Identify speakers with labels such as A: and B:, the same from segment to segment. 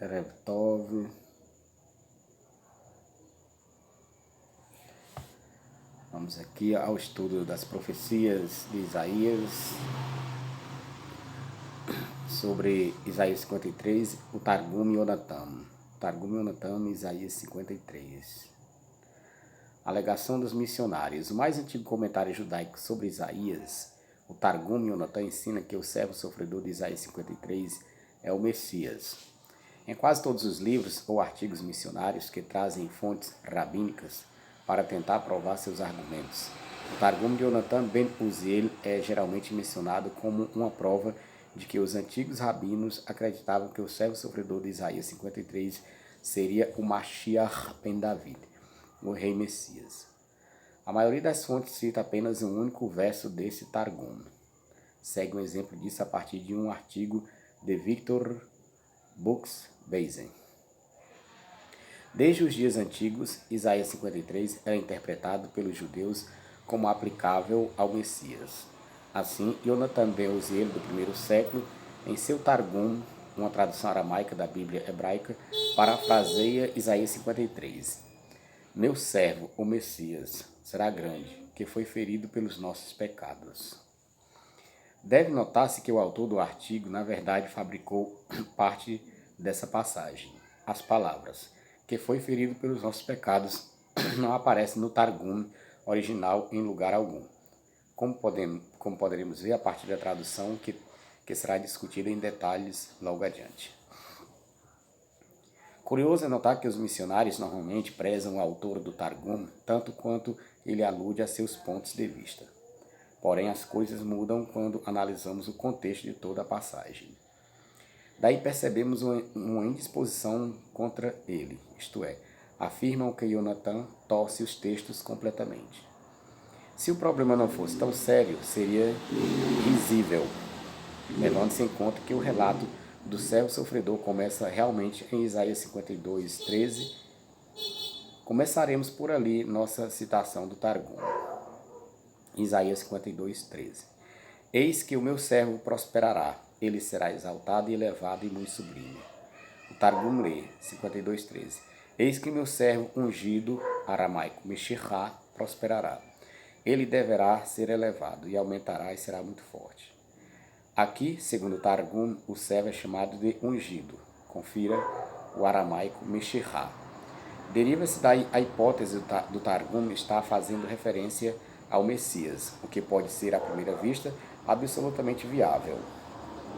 A: Revtov. Vamos aqui ao estudo das profecias de Isaías, sobre Isaías 53, o Targum Yonatam. Targum Yonatam, Isaías 53. Alegação dos missionários. O mais antigo comentário judaico sobre Isaías, o Targum Yonatam, ensina que o servo sofredor de Isaías 53 é o Messias. Em quase todos os livros ou artigos missionários que trazem fontes rabínicas para tentar provar seus argumentos, o Targum de Yonatan ben Uziel é geralmente mencionado como uma prova de que os antigos rabinos acreditavam que o servo sofredor de Isaías 53 seria o Mashiach ben David, o rei Messias. A maioria das fontes cita apenas um único verso desse Targum. Segue um exemplo disso a partir de um artigo de Victor Buxbazen. Desde os dias antigos, Isaías 53 era interpretado pelos judeus como aplicável ao Messias. Assim, Yonatan ben Uziel, do primeiro século, em seu Targum, uma tradução aramaica da Bíblia hebraica, parafraseia Isaías 53. Meu servo, o Messias, será grande, que foi ferido pelos nossos pecados. Deve notar-se que o autor do artigo, na verdade, fabricou parte dessa passagem. As palavras que foi ferido pelos nossos pecados não aparecem no Targum original em lugar algum, como poderemos ver a partir da tradução que será discutida em detalhes logo adiante. Curioso é notar que os missionários normalmente prezam o autor do Targum tanto quanto ele alude a seus pontos de vista. Porém, as coisas mudam quando analisamos o contexto de toda a passagem. Daí percebemos uma indisposição contra ele, isto é, afirmam que Yonatan torce os textos completamente. Se o problema não fosse tão sério, seria risível, levando-se em conta que o relato do servo sofredor começa realmente em Isaías 52, 13. Começaremos por ali nossa citação do Targum. Isaías 52, 13. Eis que o meu servo prosperará, ele será exaltado e elevado e muito sublime. O Targum lê, 52, 13. Eis que meu servo ungido, aramaico, Meshirá, prosperará. Ele deverá ser elevado e aumentará e será muito forte. Aqui, segundo o Targum, o servo é chamado de ungido. Confira o aramaico Meshirá. Deriva-se daí a hipótese do Targum estar fazendo referência ao Messias, o que pode ser, à primeira vista, absolutamente viável.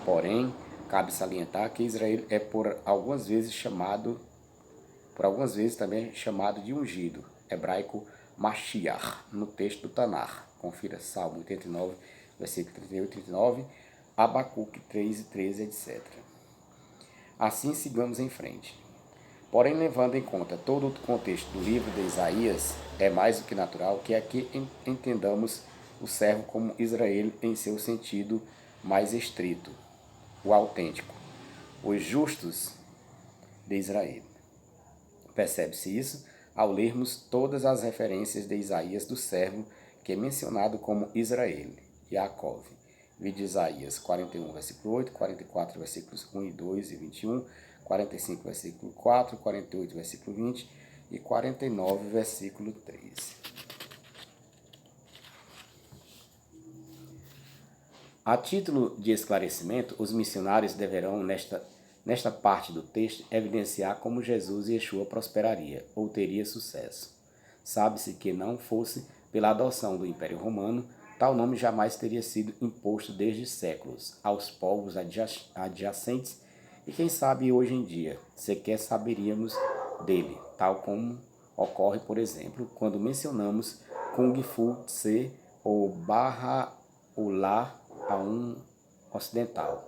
A: Porém, cabe salientar que Israel é por algumas vezes também chamado de ungido, hebraico Mashiach, no texto do Tanar. Confira Salmo 89, versículo 38 e 39, Abacuque 3 e 13, etc. Assim, sigamos em frente. Porém, levando em conta todo o contexto do livro de Isaías, é mais do que natural que aqui entendamos o servo como Israel em seu sentido mais estrito, o autêntico, os justos de Israel. Percebe-se isso ao lermos todas as referências de Isaías do servo, que é mencionado como Israel, Yaakov. Vide Isaías 41, versículo 8, 44, versículos 1 e 2 e 21, 45, versículo 4, 48, versículo 20 e 49, versículo 3. A título de esclarecimento, os missionários deverão, nesta parte do texto, evidenciar como Jesus e Yeshua prosperaria, ou teria sucesso. Sabe-se que não fosse pela adoção do Império Romano, tal nome jamais teria sido imposto desde séculos aos povos adjacentes e quem sabe hoje em dia sequer saberíamos dele, tal como ocorre, por exemplo, quando mencionamos Kung Fu Tse ou Baha'u'llah a um ocidental.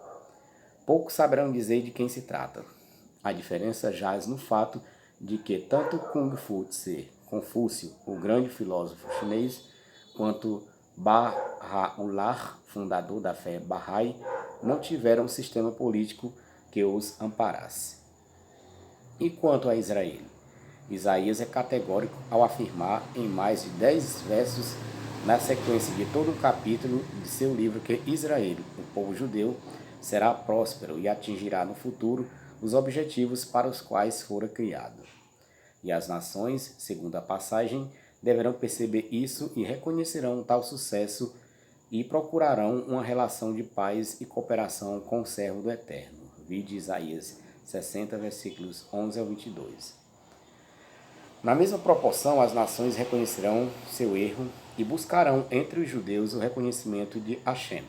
A: Poucos saberão dizer de quem se trata. A diferença jaz no fato de que tanto Kung Fu Tse, Confúcio, o grande filósofo chinês, quanto Baha'u'llah, fundador da fé Bahá'í, não tiveram um sistema político que os amparasse. E quanto a Israel? Isaías é categórico ao afirmar em mais de 10 versos, na sequência de todo o capítulo de seu livro, que Israel, o povo judeu, será próspero e atingirá no futuro os objetivos para os quais fora criado. E as nações, segundo a passagem, deverão perceber isso e reconhecerão tal sucesso e procurarão uma relação de paz e cooperação com o servo do Eterno. Vide Isaías 60, versículos 11 ao 22. Na mesma proporção, as nações reconhecerão seu erro e buscarão entre os judeus o reconhecimento de Hashem.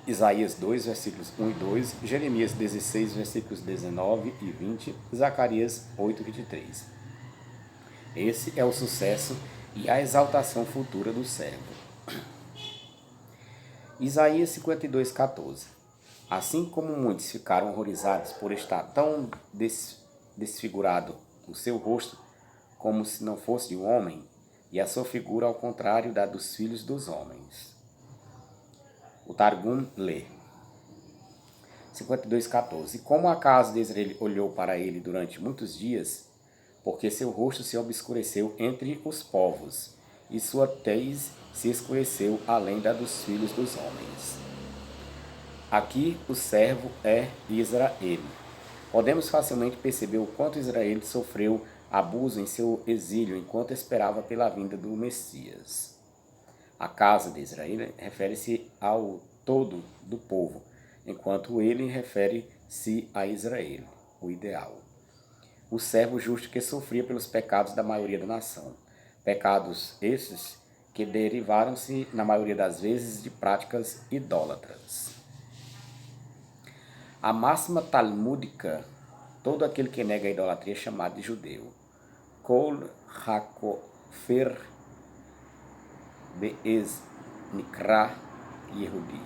A: Isaías 2, versículos 1 e 2, Jeremias 16, versículos 19 e 20, Zacarias 8, 23. Esse é o sucesso e a exaltação futura do servo. Isaías 52, 14. Assim como muitos ficaram horrorizados por estar tão desfigurado o seu rosto, como se não fosse de um homem, e a sua figura ao contrário da dos filhos dos homens. O Targum lê 52:14. E como a casa de Israel olhou para ele durante muitos dias, porque seu rosto se obscureceu entre os povos, e sua tez se escureceu além da dos filhos dos homens. Aqui o servo é Israel. Podemos facilmente perceber o quanto Israel sofreu abuso em seu exílio enquanto esperava pela vinda do Messias. A casa de Israel refere-se ao todo do povo, enquanto ele refere-se a Israel, o ideal. O servo justo que sofria pelos pecados da maioria da nação. Pecados esses que derivaram-se, na maioria das vezes, de práticas idólatras. A máxima talmúdica, todo aquele que nega a idolatria é chamado de judeu. Kol hakofer be'ez nikra Yehudi.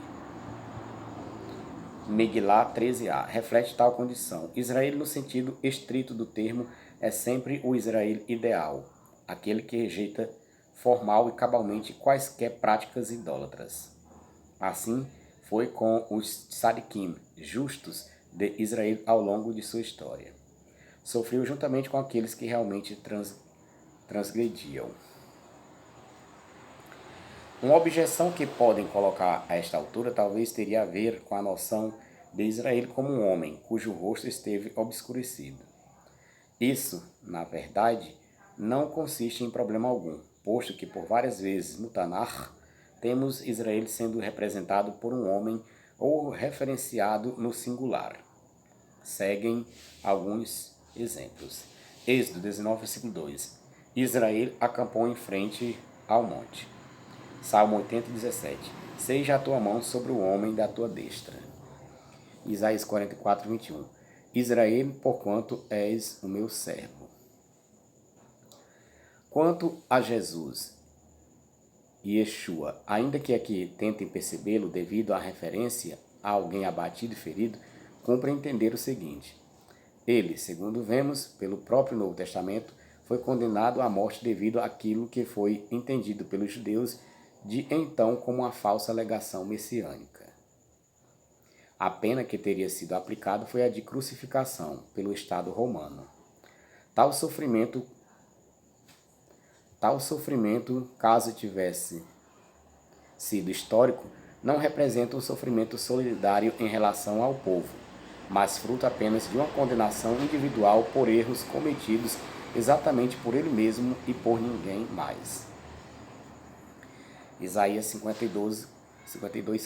A: Megillah 13a reflete tal condição. Israel, no sentido estrito do termo, é sempre o Israel ideal, aquele que rejeita formal e cabalmente quaisquer práticas idólatras. Assim foi com os tzadikim, justos de Israel ao longo de sua história. Sofreu juntamente com aqueles que realmente transgrediam. Uma objeção que podem colocar a esta altura talvez teria a ver com a noção de Israel como um homem cujo rosto esteve obscurecido. Isso, na verdade, não consiste em problema algum, posto que por várias vezes no Tanakh temos Israel sendo representado por um homem ou referenciado no singular. Seguem alguns exemplos. Êxodo 19, versículo 2. Israel acampou em frente ao monte. Salmo 80, 17. Seja a tua mão sobre o homem da tua destra. Isaías 44, 21. Israel, porquanto és o meu servo. Quanto a Jesus e Yeshua, ainda que aqui tentem percebê-lo devido à referência a alguém abatido e ferido, cumpre entender o seguinte. Ele, segundo vemos pelo próprio Novo Testamento, foi condenado à morte devido àquilo que foi entendido pelos judeus de então como uma falsa alegação messiânica. A pena que teria sido aplicada foi a de crucificação pelo Estado romano. Tal sofrimento, caso tivesse sido histórico, não representa um sofrimento solidário em relação ao povo, mas fruto apenas de uma condenação individual por erros cometidos exatamente por ele mesmo e por ninguém mais. Isaías 52,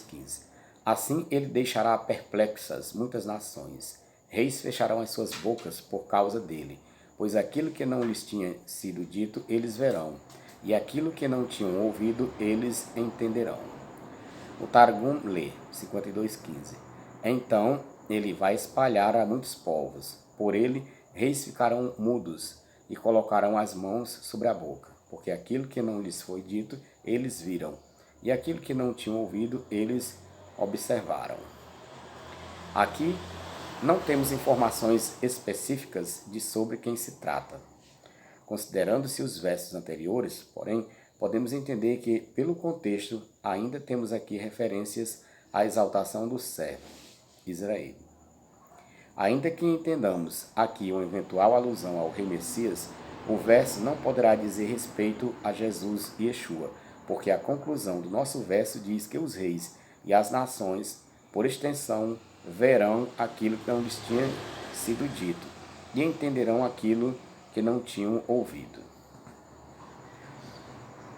A: 15. Assim ele deixará perplexas muitas nações. Reis fecharão as suas bocas por causa dele, pois aquilo que não lhes tinha sido dito, eles verão, e aquilo que não tinham ouvido, eles entenderão. O Targum lê, 52:15. Então ele vai espalhar a muitos povos. Por ele, reis ficarão mudos e colocarão as mãos sobre a boca, porque aquilo que não lhes foi dito, eles viram, e aquilo que não tinham ouvido, eles observaram. Aqui não temos informações específicas de sobre quem se trata. Considerando-se os versos anteriores, porém, podemos entender que, pelo contexto, ainda temos aqui referências à exaltação do servo, Israel. Ainda que entendamos aqui uma eventual alusão ao rei Messias, o verso não poderá dizer respeito a Jesus e Yeshua, porque a conclusão do nosso verso diz que os reis e as nações, por extensão, verão aquilo que não lhes tinha sido dito, e entenderão aquilo que não tinham ouvido.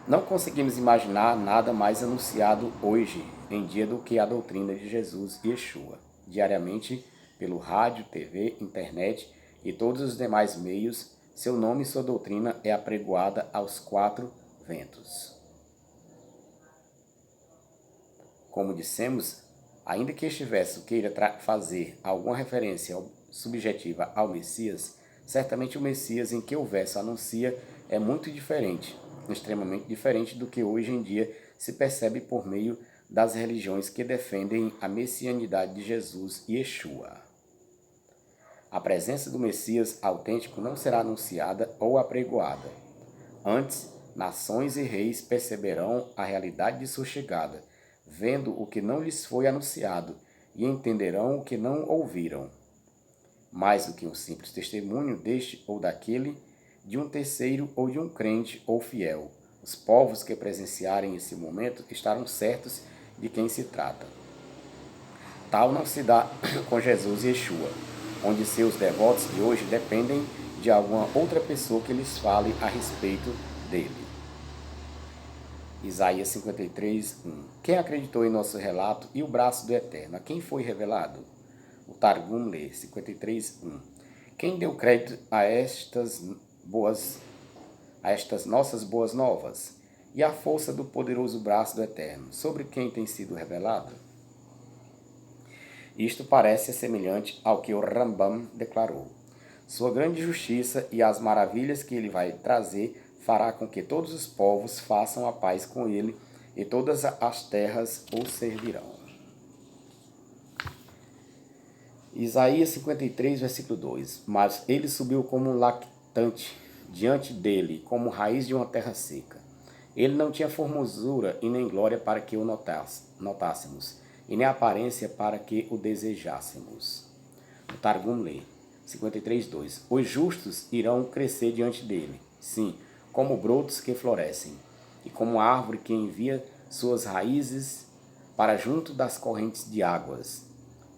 A: Não conseguimos imaginar nada mais anunciado hoje em dia do que a doutrina de Jesus e Yeshua, diariamente pelo rádio, TV, internet e todos os demais meios. Seu nome e sua doutrina é apregoada aos quatro ventos. Como dissemos, ainda que este verso queira fazer alguma referência subjetiva ao Messias, certamente o Messias em que o verso anuncia é muito diferente, extremamente diferente do que hoje em dia se percebe por meio das religiões que defendem a messianidade de Jesus e Yeshua. A presença do Messias autêntico não será anunciada ou apregoada. Antes, nações e reis perceberão a realidade de sua chegada, vendo o que não lhes foi anunciado, e entenderão o que não ouviram. Mais do que um simples testemunho deste ou daquele, de um terceiro ou de um crente ou fiel, os povos que presenciarem esse momento estarão certos de quem se trata. Tal não se dá com Jesus e Yeshua, onde seus devotos de hoje dependem de alguma outra pessoa que lhes fale a respeito dele. Isaías 53, 1. Quem acreditou em nosso relato e o braço do Eterno? A quem foi revelado? O Targum lê 53, 1. Quem deu crédito a estas nossas boas novas? E a força do poderoso braço do Eterno, sobre quem tem sido revelado? Isto parece semelhante ao que o Rambam declarou. Sua grande justiça e as maravilhas que ele vai trazer fará com que todos os povos façam a paz com ele e todas as terras o servirão. Isaías 53, versículo 2. Mas ele subiu como um lactante diante dele, como raiz de uma terra seca. Ele não tinha formosura e nem glória para que o notássemos, e nem aparência para que o desejássemos. O Targum lê 53, 2. Os justos irão crescer diante dele, sim, como brotos que florescem, e como árvore que envia suas raízes para junto das correntes de águas.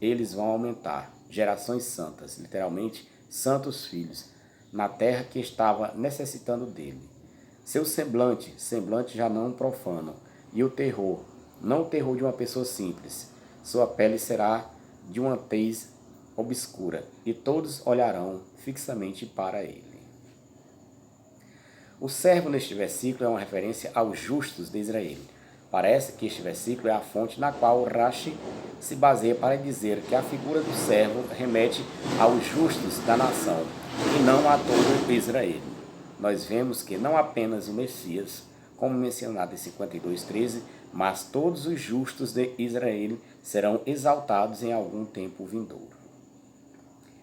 A: Eles vão aumentar, gerações santas, literalmente, santos filhos, na terra que estava necessitando dele. Seu semblante já não profano, e o terror, não o terror de uma pessoa simples. Sua pele será de uma tez obscura, e todos olharão fixamente para ele. O servo neste versículo é uma referência aos justos de Israel. Parece que este versículo é a fonte na qual o Rashi se baseia para dizer que a figura do servo remete aos justos da nação e não a todo Israel. Nós vemos que não apenas o Messias, como mencionado em 52:13, mas todos os justos de Israel serão exaltados em algum tempo vindouro.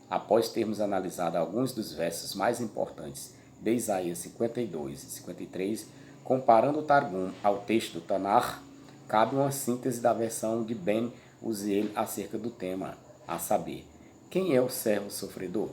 A: Após termos analisado alguns dos versos mais importantes de Isaías 52 e 53, comparando o Targum ao texto do Tanakh, cabe uma síntese da versão de Ben Uziel acerca do tema, a saber, quem é o servo sofredor?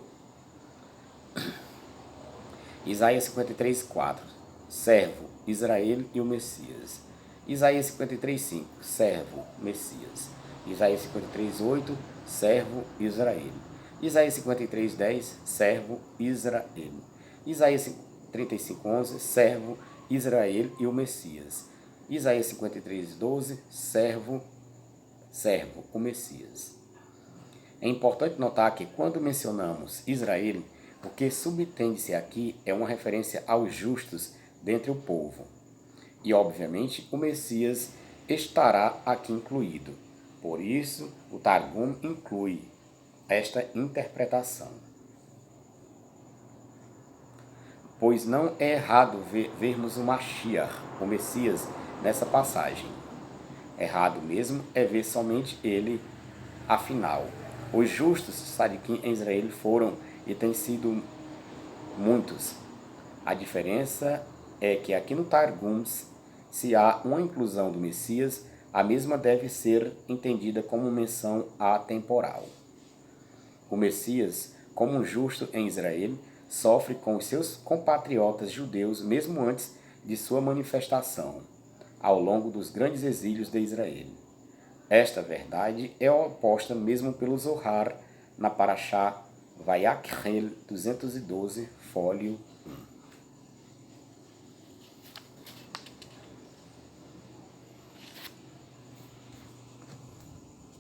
A: Isaías 53, 4. Servo, Israel e o Messias. Isaías 53, 5. Servo, Messias. Isaías 53, 8. Servo, Israel. Isaías 53, 10. Servo, Israel. Isaías 35, 11. Servo, Israel e o Messias. Isaías 53, 12. Servo, o Messias. É importante notar que quando mencionamos Israel, o que subtende-se aqui é uma referência aos justos dentre o povo. E, obviamente, o Messias estará aqui incluído. Por isso, o Targum inclui esta interpretação. Pois não é errado vermos o Mashiach, o Messias, nessa passagem. Errado mesmo é ver somente ele, afinal. Os justos, Sadiquim em Israel, foram e têm sido muitos. A diferença é que aqui no Targum, se há uma inclusão do Messias, a mesma deve ser entendida como menção atemporal. O Messias, como um justo em Israel, sofre com os seus compatriotas judeus mesmo antes de sua manifestação, ao longo dos grandes exílios de Israel. Esta verdade é oposta mesmo pelo Zohar na Parashá Vayakhel 212, fólio